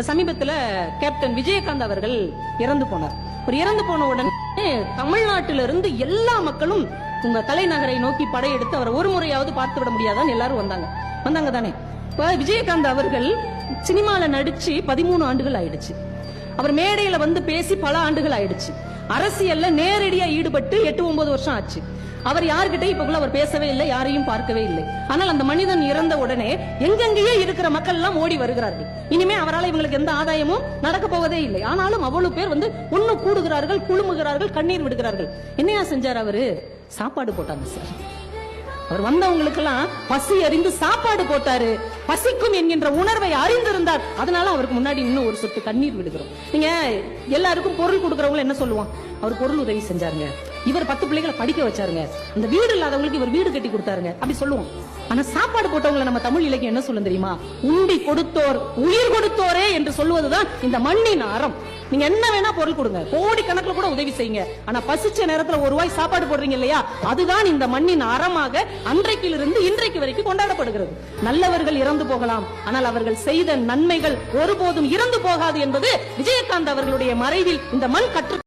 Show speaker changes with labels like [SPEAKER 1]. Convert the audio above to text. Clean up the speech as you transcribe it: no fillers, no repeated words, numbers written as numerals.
[SPEAKER 1] சமீபத்துல கேப்டன் விஜயகாந்த் அவர்கள் இறந்து போனார். அவர் இறந்து போன உடனே தமிழ்நாட்டிலிருந்து எல்லா மக்களும் உங்க தலைநகரை நோக்கி படையெடுத்து அவர் ஒரு முறையாவது பார்த்து விட முடியாதான்னு எல்லாரும் வந்தாங்க தானே. விஜயகாந்த் அவர்கள் சினிமால நடிச்சு 13 ஆண்டுகள் ஆயிடுச்சு. அவர் மேடையில வந்து பேசி பல ஆண்டுகள் ஆயிடுச்சு. அரசியல்ல நேரடியா ஈடுபட்டு 8-9 வருஷம் ஆச்சு. அவர் யாருக்கிட்ட இப்ப அவர் பேசவே இல்லை, யாரையும் பார்க்கவே இல்லை. ஆனால் அந்த மனிதன் இறந்த உடனே எங்கெங்கேயே இருக்கிற மக்கள் எல்லாம் ஓடி வருகிறார்கள். இனிமே அவரால் இவங்களுக்கு எந்த ஆதாயமும் நடக்க போவதே இல்லை. ஆனாலும் அவ்வளவு பேர் வந்து ஒண்ணு கூடுகிறார்கள், குழுமுகிறார்கள், கண்ணீர் விடுகிறார்கள். என்னையா செஞ்சார் அவரு? சாப்பாடு போட்டாங்க சார். அவர் வந்தவங்களுக்கு எல்லாம் பசி அறிந்து சாப்பாடு போட்டாரு. பசிக்கும் என்கின்ற உணர்வை அறிந்திருந்தார். அதனால அவருக்கு முன்னாடி இன்னும் ஒரு சொட்டு கண்ணீர் விடுகிறோம். நீங்க எல்லாருக்கும் பொருள் கொடுக்கறவங்க என்ன சொல்லுவான்? அவர் பொருள் உதவி செஞ்சாருங்க, இவர் 10 பிள்ளைகளை படிக்க வச்சாருங்க, அந்த வீடு இல்லாதவங்களுக்கு இவர் வீடு கட்டி கொடுத்தாருங்க, அப்படி சொல்லுவோம். ஆனா சாப்பாடு போட்டவங்களை நம்ம தமிழ் இலக்கியம் என்ன சொல்லும் தெரியுமா? உண்டி கொடுத்தோர் உயிர் கொடுத்தோரே என்று சொல்லுவதுதான் இந்த மண்ணின் அறம். நீங்க என்ன வேணா பொருள் கொடுங்க, கோடி கணக்குல கூட உதவி செய்யுங்க, ஆனா பசிச்ச நேரத்துல ஒரு ரூபாய் சாப்பாடு போடுறீங்க இல்லையா, அதுதான் இந்த மண்ணின் அறமாக அன்றைக்கிலிருந்து இன்றைக்கு வரைக்கும் கொண்டாடப்படுகிறது. நல்லவர்கள் இறந்து போகலாம், ஆனால் அவர்கள் செய்த நன்மைகள் ஒருபோதும் இறந்து போகாது என்பது விஜயகாந்த் அவர்களுடைய மறைவில் இந்த மண் கற்று